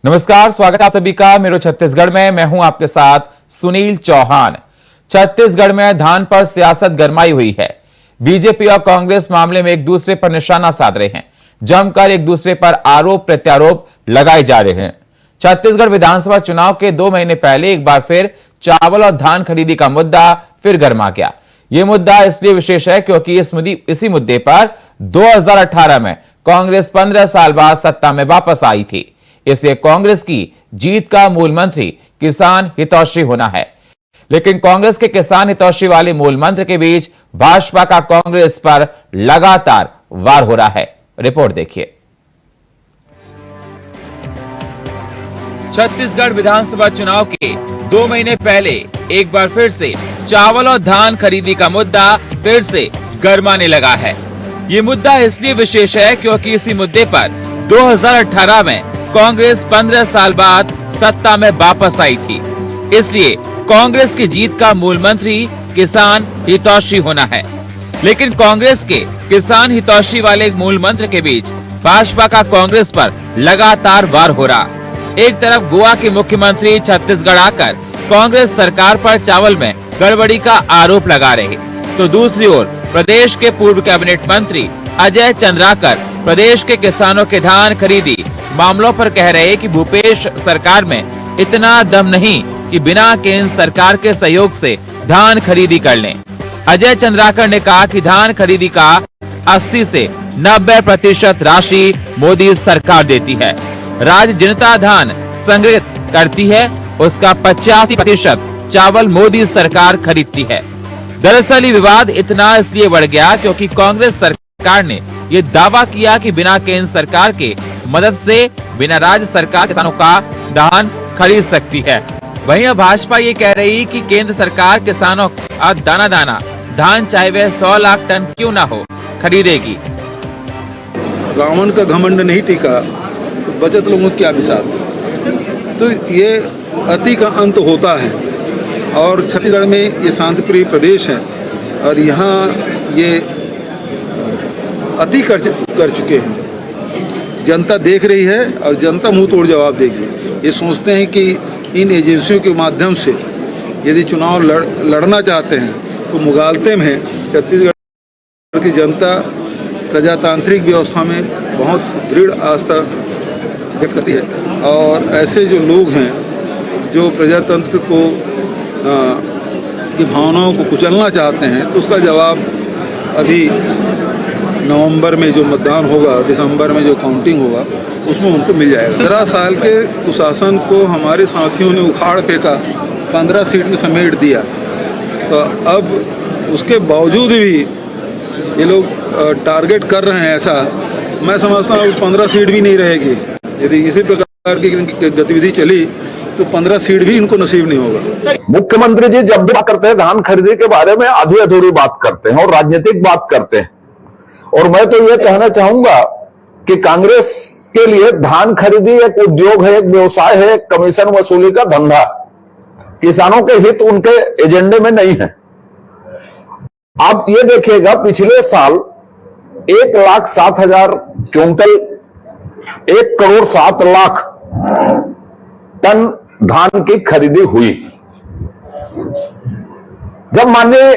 नमस्कार, स्वागत है आप सभी का मेरो छत्तीसगढ़ में। मैं हूं आपके साथ सुनील चौहान। छत्तीसगढ़ में धान पर सियासत गरमाई हुई है। बीजेपी और कांग्रेस मामले में एक दूसरे पर निशाना साध रहे हैं। जमकर एक दूसरे पर आरोप प्रत्यारोप लगाए जा रहे हैं। छत्तीसगढ़ विधानसभा चुनाव के 2 महीने पहले एक बार फिर चावल और धान खरीदी का मुद्दा फिर गरमा गया। यह मुद्दा इसलिए विशेष है क्योंकि इसी मुद्दे पर 2018 में कांग्रेस 15 साल बाद सत्ता में वापस आई थी। इसलिए कांग्रेस की जीत का मूल मंत्री किसान हितैषी होना है। लेकिन कांग्रेस के किसान हितैषी वाले मूल मंत्र के बीच भाजपा का कांग्रेस पर लगातार वार हो रहा है। रिपोर्ट देखिए। छत्तीसगढ़ विधानसभा चुनाव के 2 महीने पहले एक बार फिर से चावल और धान खरीदी का मुद्दा फिर से गरमाने लगा है। ये मुद्दा इसलिए विशेष है क्योंकि इसी मुद्दे पर 2018 में कांग्रेस 15 साल बाद सत्ता में वापस आई थी। इसलिए कांग्रेस की जीत का मूल मंत्री किसान हितैषी होना है। लेकिन कांग्रेस के किसान हितैषी वाले मूल मंत्र के बीच भाजपा का कांग्रेस पर लगातार वार हो रहा। एक तरफ गोवा के मुख्यमंत्री छत्तीसगढ़ आकर कांग्रेस सरकार पर चावल में गड़बड़ी का आरोप लगा रहे, तो दूसरी ओर प्रदेश के पूर्व कैबिनेट मंत्री अजय चंद्राकर प्रदेश के किसानों के धान खरीदी मामलों पर कह रहे कि भूपेश सरकार में इतना दम नहीं कि बिना केंद्र सरकार के सहयोग से धान खरीदी कर लें। अजय चंद्राकर ने कहा कि धान खरीदी का 80 से 90% राशि मोदी सरकार देती है। राज्य जनता धान संग्रहित करती है, उसका 85% चावल मोदी सरकार खरीदती है। दरअसल ये विवाद इतना इसलिए बढ़ गया क्योंकि कांग्रेस सरकार ने ये दावा किया कि बिना केंद्र सरकार के मदद से बिना राज्य सरकार किसानों का धान खरीद सकती है। वहीं अब भाजपा ये कह रही कि केंद्र सरकार किसानों का दाना दाना धान चाहे वह 100 लाख टन क्यों ना हो खरीदेगी। रावण का घमंड नहीं टिका तो बचत लोगों क्या बिसात। तो ये अति का अंत होता है और छत्तीसगढ़ में ये शांतिप्रिय प्रदेश है और यहाँ ये अति कर चुके हैं। जनता देख रही है और जनता मुंह तोड़ जवाब देगी। ये सोचते हैं कि इन एजेंसियों के माध्यम से यदि चुनाव लड़ना चाहते हैं तो मुगालते में छत्तीसगढ़ की जनता प्रजातांत्रिक व्यवस्था में बहुत दृढ़ आस्था व्यक्त करती है और ऐसे जो लोग हैं जो प्रजातंत्र को की भावनाओं को कुचलना चाहते हैं तो उसका जवाब अभी नवंबर में जो मतदान होगा, दिसंबर में जो काउंटिंग होगा, उसमें उनको मिल जाएगा। 15 साल के कुशासन को हमारे साथियों ने उखाड़ फेंका, 15 सीट में समेट दिया। तो अब उसके बावजूद भी ये लोग टारगेट कर रहे हैं ऐसा। मैं समझता हूँ 15 सीट भी नहीं रहेगी। यदि इसी प्रकार की गतिविधि चली तो 15 सीट भी इनको नसीब नहीं होगा। मुख्यमंत्री जी जब भी बात करते हैं धान खरीदी के बारे में आधी अधूरी बात करते हैं और राजनीतिक बात करते हैं। और मैं तो यह कहना चाहूंगा कि कांग्रेस के लिए धान खरीदी एक उद्योग है, एक व्यवसाय है, एक कमीशन वसूली का धंधा। किसानों के हित उनके एजेंडे में नहीं है। आप ये देखिएगा पिछले साल 1,07,000 क्विंटल 1,07,00,000 टन धान की खरीदी हुई। जब माननीय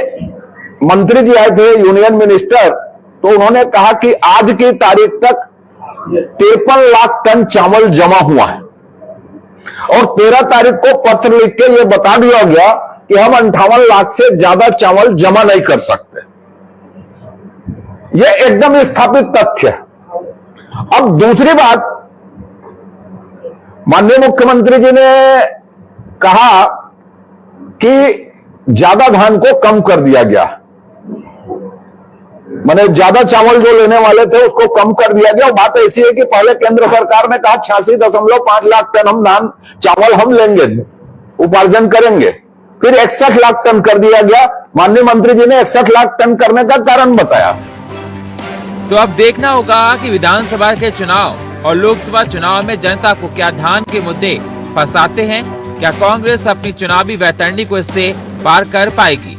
मंत्री जी आए थे यूनियन मिनिस्टर तो उन्होंने कहा कि आज की तारीख तक 53 लाख टन चावल जमा हुआ है और 13 तारीख को पत्र लिख के यह बता दिया गया कि हम 58 लाख से ज्यादा चावल जमा नहीं कर सकते। यह एकदम स्थापित तथ्य है। अब दूसरी बात, माननीय मुख्यमंत्री जी ने कहा कि ज्यादा धान को कम कर दिया गया, माने ज्यादा चावल जो लेने वाले थे उसको कम कर दिया गया। बात ऐसी है कि पहले केंद्र सरकार ने कहा 86.5 लाख टन हम धान चावल हम लेंगे, उपार्जन करेंगे, फिर 61 लाख टन कर दिया गया। माननीय मंत्री जी ने 61 लाख टन करने का कारण बताया। तो अब देखना होगा कि विधानसभा के चुनाव और लोकसभा चुनाव में जनता को क्या धान के मुद्दे फंसाते हैं। क्या कांग्रेस अपनी चुनावी वैतरणी को इससे पार कर पाएगी।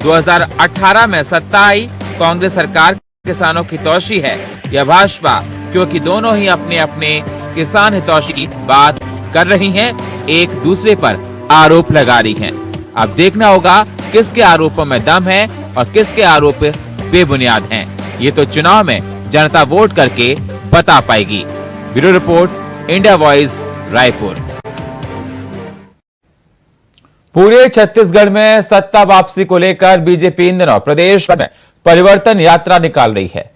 2018 में सत्ता आई कांग्रेस सरकार किसानों की हितैषी है या भाजपा, क्योंकि दोनों ही अपने अपने किसान हितैषी की बात कर रही हैं, एक दूसरे पर आरोप लगा रही हैं। अब देखना होगा किसके आरोपों में दम है और किसके आरोप बेबुनियाद हैं। ये तो चुनाव में जनता वोट करके बता पाएगी। Bureau report, India voice, Raipur. पूरे छत्तीसगढ़ में सत्ता वापसी को लेकर बीजेपी इन दिनों प्रदेश में परिवर्तन यात्रा निकाल रही है।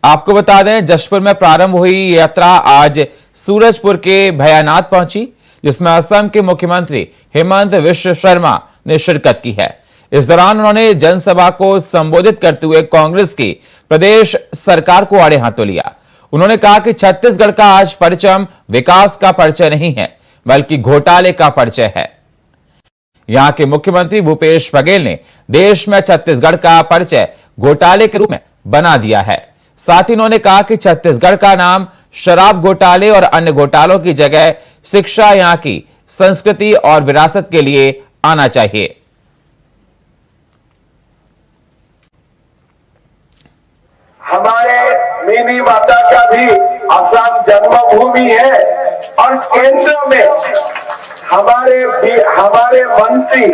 आपको बता दें, जशपुर में प्रारंभ हुई यात्रा आज सूरजपुर के भयानाथ पहुंची, जिसमें असम के मुख्यमंत्री हेमंत विश्व शर्मा ने शिरकत की है। इस दौरान उन्होंने जनसभा को संबोधित करते हुए कांग्रेस की प्रदेश सरकार को आड़े हाथों लिया। उन्होंने कहा कि छत्तीसगढ़ का आज परचम विकास का परिचय नहीं है, बल्कि घोटाले का परिचय है। यहां के मुख्यमंत्री भूपेश बघेल ने देश में छत्तीसगढ़ का परिचय घोटाले के रूप में बना दिया है। साथ ही उन्होंने कहा कि छत्तीसगढ़ का नाम शराब घोटाले और अन्य घोटालों की जगह शिक्षा, यहां की संस्कृति और विरासत के लिए आना चाहिए। हमारे मिनी माता का भी असम जन्मभूमि है और केंद्र में हमारे मंत्री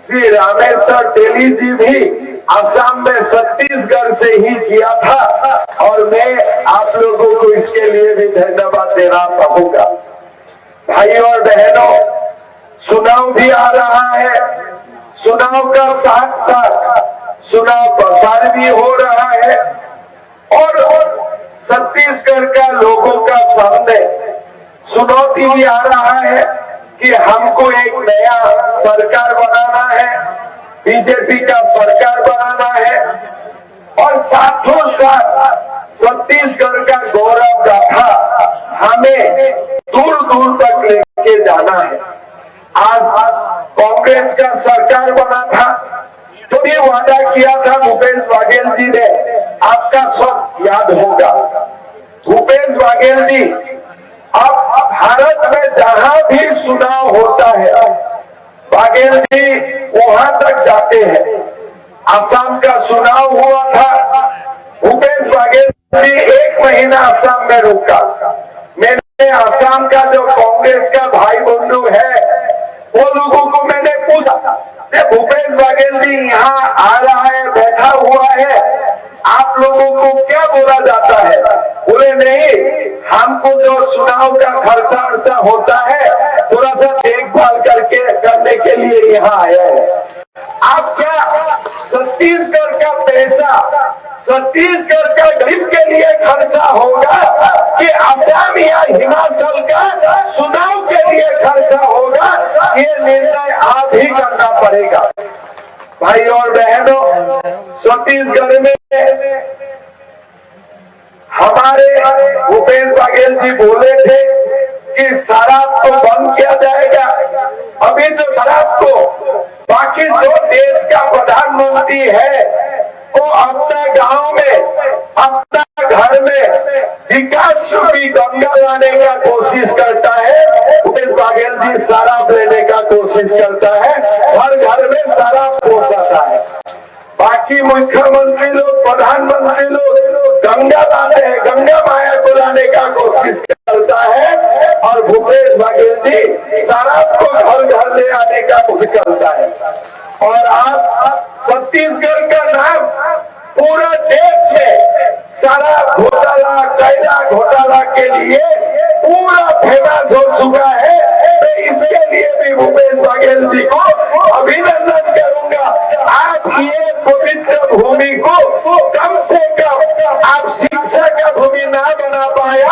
श्री रामेश्वर तेली जी भी असम में छत्तीसगढ़ से ही किया था और मैं आप लोगों को इसके लिए भी धन्यवाद देना चाहूंगा। भाइयों और बहनों, चुनाव भी आ रहा है। चुनाव का साथ साथ चुनाव प्रसार भी हो रहा है और छत्तीसगढ़ का लोगों का सामने चुनौती भी आ रहा है कि हमको एक नया सरकार बनाना है, बीजेपी का सरकार बनाना है और साथों साथ छत्तीसगढ़ का गौरव गाथा हमें दूर दूर तक लेके जाना है। आज कांग्रेस का सरकार बना था तो भी वादा किया था भूपेश बघेल जी ने, आपका सब याद होगा। भूपेश बघेल जी अब भारत में जहां भी चुनाव होता है बघेल जी वहां तक जाते हैं। असम का चुनाव हुआ था, भूपेश बघेल जी 1 महीना असम में रुका। मैंने असम का जो कांग्रेस का भाई बंधु है वो लोगों को मैंने पूछा, भूपेश बघेल जी यहाँ आ रहा है, बैठा हुआ है, आप लोगों को क्या बोला जाता है? बोले नहीं, हमको जो चुनाव का खर्चा अर्चा होता है थोड़ा सा देखभाल करने के लिए यहाँ आया है। आप क्या छत्तीसगढ़ का पैसा छत्तीसगढ़ का गरीब के लिए खर्चा होगा कि असम या हिमाचल का चुनाव के लिए खर्चा होगा? ये निर्णय आप ही करना पड़ेगा। भाई और बहनों, छत्तीसगढ़ में हमारे भूपेश बघेल जी बोले थे कि शराब को बंद किया जाएगा। अभी तो शराब को बाकी जो देश का प्रधानमंत्री है वो अपना गांव में, अपना घर में विकास रूपी गंगा लाने का कोशिश करता है। भूपेश बघेल जी शराब लेने का कोशिश करता है, हर घर में शराब पहुंचाता है। बाकी मुख्यमंत्री लोग, प्रधानमंत्री लोग गंगा लाते हैं, गंगा माया को लाने का कोशिश करता है और भूपेश बघेल जी शराब को घर घर ले आने का कोशिश करता है। और आप छत्तीसगढ़ का नाम पूरा देश में शराब घोटाला, कोयला घोटाला के लिए पूरा फेमस हो चुका है। मैं इसके लिए भी भूपेश बघेल जी को अभिनंदन करूंगा। आप ये पवित्र भूमि को कम से कम आप शिक्षा का भूमि ना बना पाया,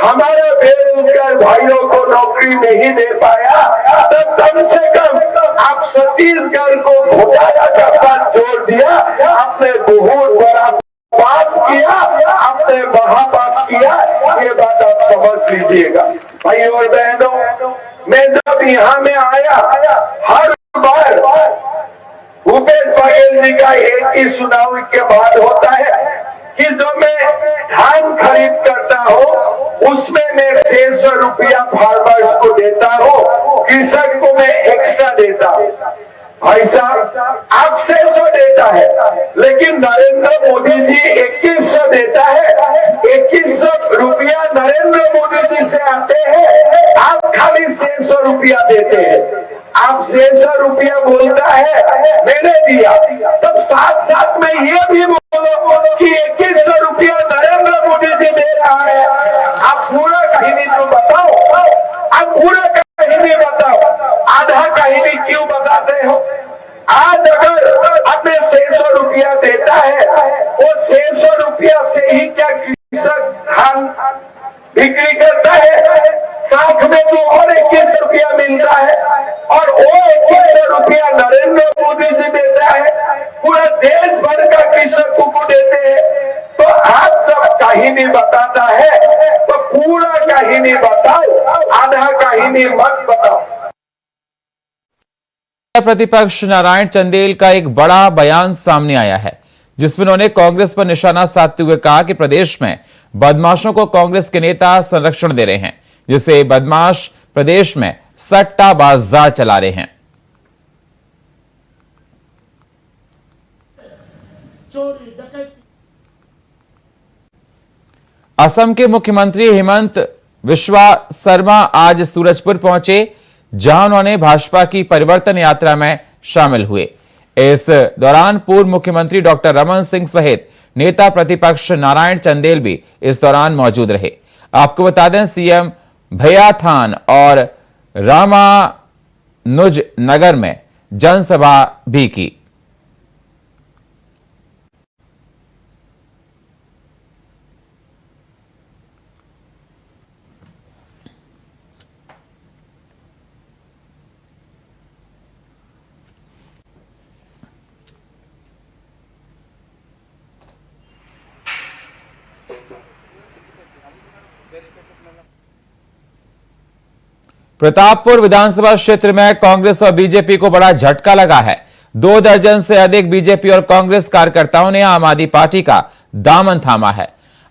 हमारे बेरोजगार भाइयों को नौकरी नहीं दे पाया, तो कम से कम आप छत्तीसगढ़ को घोटाला का साथ जोड़ दिया। आपने बहुत बड़ा पाप किया, आपने महापाप किया, ये बात आप समझ लीजिएगा। भाइयों और बहनों, मैं जब यहाँ में आया हर बार भूपेश बघेल जी का एक ही चुनाव के बाद होता है कि जो मैं धान खरीद करता हूँ उसमें मैं 600 रुपया फार्मर्स को देता हूँ, कृषक को मैं एक्स्ट्रा देता हूँ। भाई साहब, आप 600 देता है लेकिन नरेंद्र मोदी जी 2100 देता है। 2100 रुपया नरेंद्र मोदी जी से आते हैं, आप खाली 600 रुपया देते हैं। आप 600 रुपया बोलता है मैंने दिया, तब साथ साथ में ये भी बोलो कि 2100 रुपया नरेंद्र मोदी जी दे रहा है। आप पूरा कहानी तो बताओ, आप पूरा कहानी बताओ, आधा कहानी क्यों बताते हो? आज अगर आपने 600 रुपया देता है, वो 600 रुपया से ही क्या कृषक धान बिक्री करता है? साथ में तो और 21 रुपया मिलता है, और वो 21 रुपया नरेंद्र मोदी जी देता है, पूरा देश भर का कृषकों को देते हैं। तो आप जब कहानी बताता है तो पूरा कहानी बताओ, आधा कहानी मत बताओ। प्रतिपक्ष नारायण चंदेल का एक बड़ा बयान सामने आया है, जिसमें उन्होंने कांग्रेस पर निशाना साधते हुए कहा कि प्रदेश में बदमाशों को कांग्रेस के नेता संरक्षण दे रहे हैं, जिसे बदमाश प्रदेश में सट्टा बाजार चला रहे हैं। असम के मुख्यमंत्री हेमंत बिस्वा शर्मा आज सूरजपुर पहुंचे, जहां उन्होंने भाजपा की परिवर्तन यात्रा में शामिल हुए। इस दौरान पूर्व मुख्यमंत्री डॉक्टर रमन सिंह सहित नेता प्रतिपक्ष नारायण चंदेल भी इस दौरान मौजूद रहे। आपको बता दें, सीएम भैयाथान और रामानुज नगर में जनसभा भी की। प्रतापपुर विधानसभा क्षेत्र में कांग्रेस और बीजेपी को बड़ा झटका लगा है। 2 दर्जन से अधिक बीजेपी और कांग्रेस कार्यकर्ताओं ने आम आदमी पार्टी का दामन थामा है।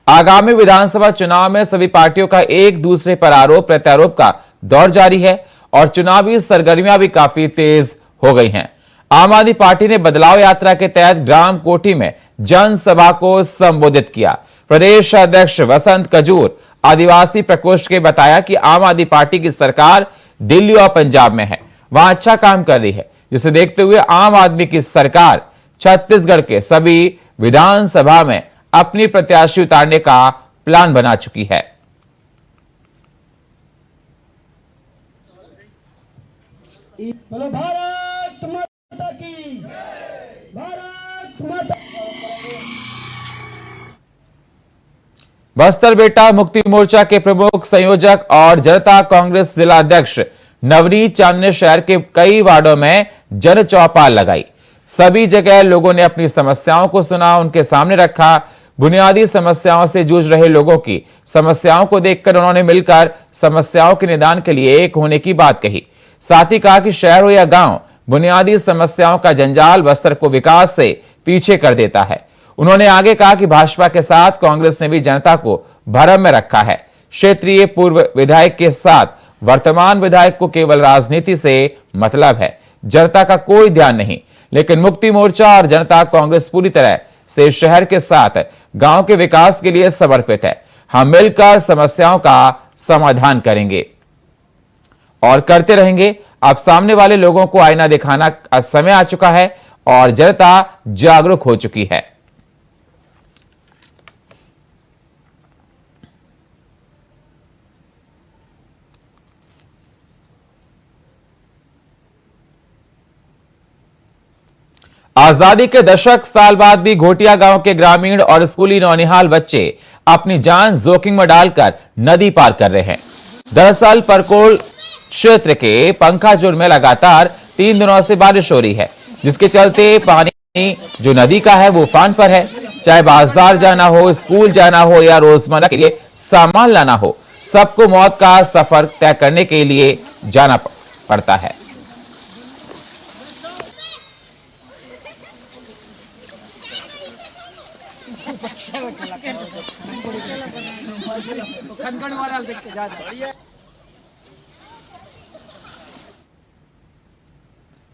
आगामी विधानसभा चुनाव में सभी पार्टियों का एक दूसरे पर आरोप प्रत्यारोप का दौर जारी है और चुनावी सरगर्मियां भी काफी तेज हो गई हैं। आम आदमी पार्टी ने बदलाव यात्रा के तहत ग्राम कोठी में जनसभा को संबोधित किया। प्रदेश अध्यक्ष वसंत कजूर आदिवासी प्रकोष्ठ के बताया कि आम आदमी पार्टी की सरकार दिल्ली और पंजाब में है, वहां अच्छा काम कर रही है, जिसे देखते हुए आम आदमी की सरकार छत्तीसगढ़ के सभी विधानसभा में अपनी प्रत्याशी उतारने का प्लान बना चुकी है। भारत माता की, भारत माता। बस्तर बेटा मुक्ति मोर्चा के प्रमुख संयोजक और जनता कांग्रेस जिला अध्यक्ष नवनीत चांद ने शहर के कई वार्डों में जन चौपाल लगाई। सभी जगह लोगों ने अपनी समस्याओं को सुना, उनके सामने रखा। बुनियादी समस्याओं से जूझ रहे लोगों की समस्याओं को देखकर उन्होंने मिलकर समस्याओं के निदान के लिए एक होने की बात कही। साथ ही कहा कि शहर हो या गांव, बुनियादी समस्याओं का जंजाल बस्तर को विकास से पीछे कर देता है। उन्होंने आगे कहा कि भाजपा के साथ कांग्रेस ने भी जनता को भरम में रखा है। क्षेत्रीय पूर्व विधायक के साथ वर्तमान विधायक को केवल राजनीति से मतलब है, जनता का कोई ध्यान नहीं। लेकिन मुक्ति मोर्चा और जनता कांग्रेस पूरी तरह से शहर के साथ गांव के विकास के लिए समर्पित है। हम मिलकर समस्याओं का समाधान करेंगे और करते रहेंगे। अब सामने वाले लोगों को आईना दिखाना का समय आ चुका है और जनता जागरूक हो चुकी है। आजादी के दशक साल बाद भी घोटिया गांव के ग्रामीण और स्कूली नौनिहाल बच्चे अपनी जान जोखिम में डालकर नदी पार कर रहे हैं। दरअसल परकोल क्षेत्र के पंखाजुर में लगातार 3 दिनों से बारिश हो रही है, जिसके चलते पानी जो नदी का है वो उफान पर है। चाहे बाजार जाना हो, स्कूल जाना हो या रोजमर्रा के लिए सामान लाना हो, सबको मौत का सफर तय करने के लिए जाना पड़ता है।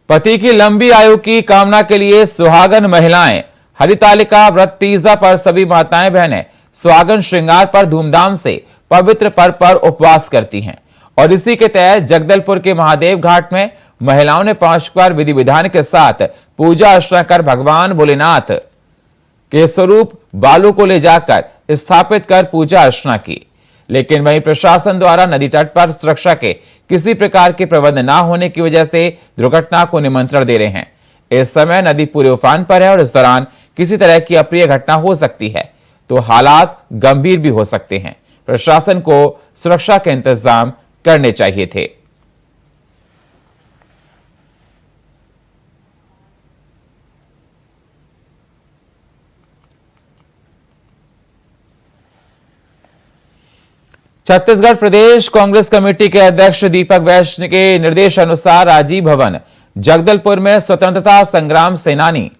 पति की लंबी आयु की कामना के लिए सुहागन महिलाएं हरितालिका व्रत तीजा पर सभी माताएं बहनें सुहागन श्रृंगार पर धूमधाम से पवित्र पर्व पर उपवास करती हैं और इसी के तहत जगदलपुर के महादेव घाट में महिलाओं ने 5 बार विधि विधान के साथ पूजा अर्चना कर भगवान भोलेनाथ के स्वरूप बालू को ले जाकर स्थापित कर पूजा अर्चना की। लेकिन वहीं प्रशासन द्वारा नदी तट पर सुरक्षा के किसी प्रकार के प्रबंध न होने की वजह से दुर्घटना को निमंत्रण दे रहे हैं। इस समय नदी पूरे उफान पर है और इस दौरान किसी तरह की अप्रिय घटना हो सकती है तो हालात गंभीर भी हो सकते हैं। प्रशासन को सुरक्षा के इंतजाम करने चाहिए थे। छत्तीसगढ़ प्रदेश कांग्रेस कमेटी के अध्यक्ष दीपक वैश्य के निर्देश अनुसार राजीव भवन जगदलपुर में स्वतंत्रता संग्राम सेनानी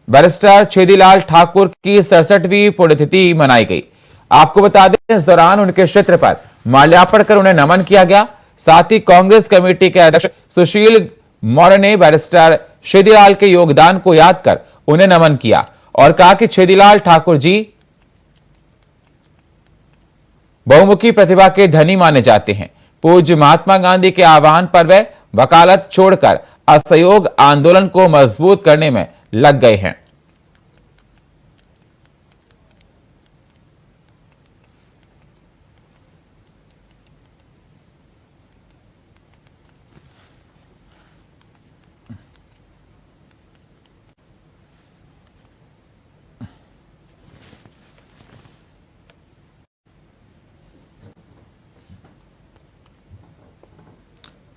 बैरिस्टर छेदीलाल ठाकुर की 67वीं पुण्यतिथि मनाई गई। आपको बता दें, इस दौरान उनके क्षेत्र पर माल्यार्पण कर उन्हें नमन किया गया। साथ ही कांग्रेस कमेटी के अध्यक्ष सुशील मौर्य ने बैरिस्टर छेदीलाल के योगदान को याद कर उन्हें नमन किया और कहा कि छेदीलाल ठाकुर जी बहुमुखी प्रतिभा के धनी माने जाते हैं। पूज्य महात्मा गांधी के आह्वान पर वे वकालत छोड़कर असहयोग आंदोलन को मजबूत करने में लग गए हैं।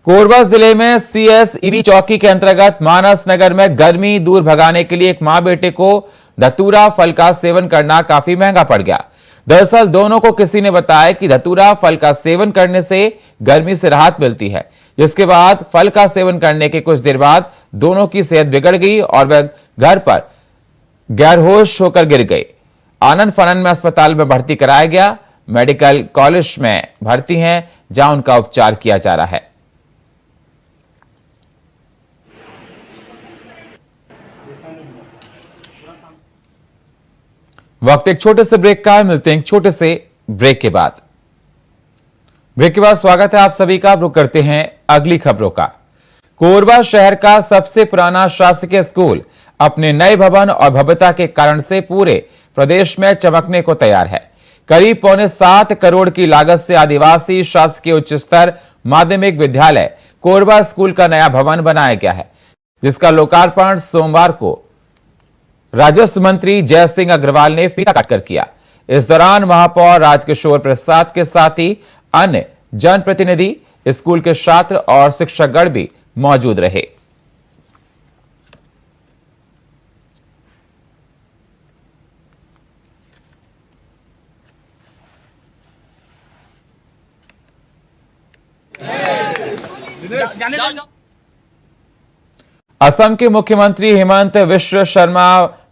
कोरबा जिले में सीएसईबी चौकी के अंतर्गत मानस नगर में गर्मी दूर भगाने के लिए एक मां बेटे को धतूरा फल का सेवन करना काफी महंगा पड़ गया। दरअसल दोनों को किसी ने बताया कि धतूरा फल का सेवन करने से गर्मी से राहत मिलती है, जिसके बाद फल का सेवन करने के कुछ देर बाद दोनों की सेहत बिगड़ गई और वह घर पर गैरहोश होकर गिर गए। आनंद फानन में अस्पताल में भर्ती कराया गया। मेडिकल कॉलेज में भर्ती हैं, जहां उनका उपचार किया जा रहा है। वक्त एक छोटे से ब्रेक का है, मिलते हैं एक छोटे से ब्रेक के बाद। स्वागत है आप सभी का। रुक करते हैं अगली खबरों का। कोरबा शहर का सबसे पुराना शासकीय स्कूल अपने नए भवन और भव्यता के कारण से पूरे प्रदेश में चमकने को तैयार है। करीब 7.25 करोड़ की लागत से आदिवासी शासकीय उच्च स्तर माध्यमिक विद्यालय कोरबा स्कूल का नया भवन बनाया गया है, जिसका लोकार्पण सोमवार को राजस्व मंत्री जय सिंह अग्रवाल ने फीता काटकर किया। इस दौरान महापौर राजकिशोर प्रसाद के साथ ही अन्य जनप्रतिनिधि, स्कूल के छात्र और शिक्षकगण भी मौजूद रहे। असम के मुख्यमंत्री हेमंत विश्व शर्मा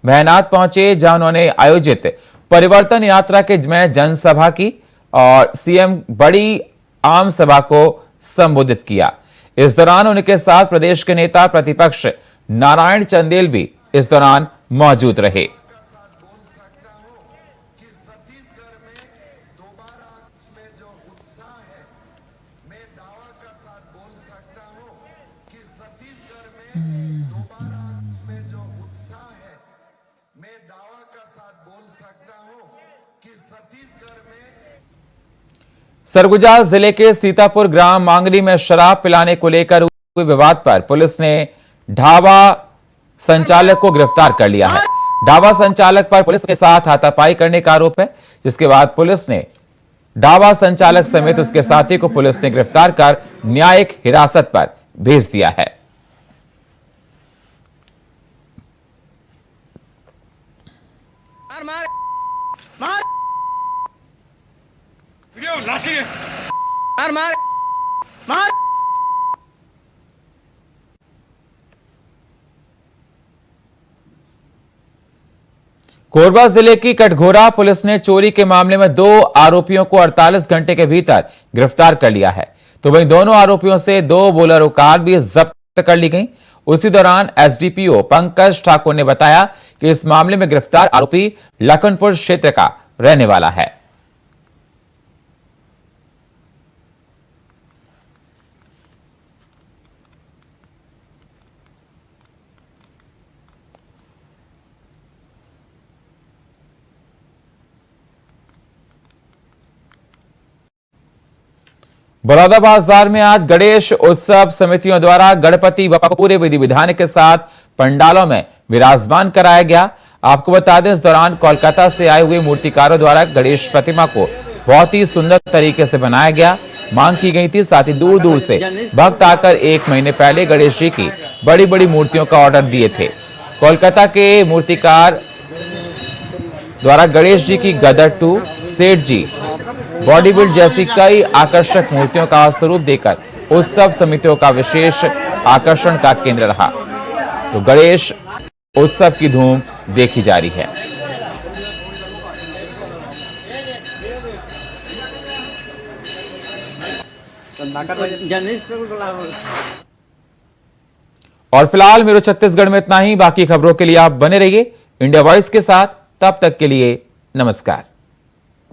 बहनात पहुंचे, जहां उन्होंने आयोजित परिवर्तन यात्रा के में जनसभा की और सीएम बड़ी आम सभा को संबोधित किया। इस दौरान उनके साथ प्रदेश के नेता प्रतिपक्ष नारायण चंदेल भी इस दौरान मौजूद रहे। सरगुजा जिले के सीतापुर ग्राम मांगरी में शराब पिलाने को लेकर हुए विवाद पर पुलिस ने ढाबा संचालक को गिरफ्तार कर लिया है। ढाबा संचालक पर पुलिस के साथ हाथापाई करने का आरोप है, जिसके बाद पुलिस ने ढाबा संचालक समेत उसके साथी को पुलिस ने गिरफ्तार कर न्यायिक हिरासत पर भेज दिया है। मार मार मार। कोरबा जिले की कटघोरा पुलिस ने चोरी के मामले में 2 आरोपियों को 48 घंटे के भीतर गिरफ्तार कर लिया है। तो वहीं दोनों आरोपियों से 2 बोलेरो कार भी जब्त कर ली गई। उसी दौरान एसडीपीओ पंकज ठाकुर ने बताया कि इस मामले में गिरफ्तार आरोपी लखनपुर क्षेत्र का रहने वाला है। बड़ौदा बाजार में आज गणेश उत्सव समितियों द्वारा गणपति बप्पा को पूरे विधि विधान के साथ पंडालों में विराजमान कराया गया। आपको बता दें, इस दौरान कोलकाता से आए हुए मूर्तिकारों द्वारा गणेश प्रतिमा को बहुत ही सुंदर तरीके से बनाया गया। मांग की गई थी, साथ ही दूर दूर से भक्त आकर 1 महीने पहले गणेश जी की बड़ी बड़ी मूर्तियों का ऑर्डर दिए थे। कोलकाता के मूर्तिकार द्वारा गणेश जी की गदर 2, सेठ जी, बॉडी बिल्ड जैसी कई आकर्षक मूर्तियों का स्वरूप देकर उत्सव समितियों का विशेष आकर्षण का केंद्र रहा। तो गणेश उत्सव की धूम देखी जा रही है। और फिलहाल मेरे छत्तीसगढ़ में इतना ही। बाकी खबरों के लिए आप बने रहिए इंडिया वॉइस के साथ। तब तक के लिए नमस्कार।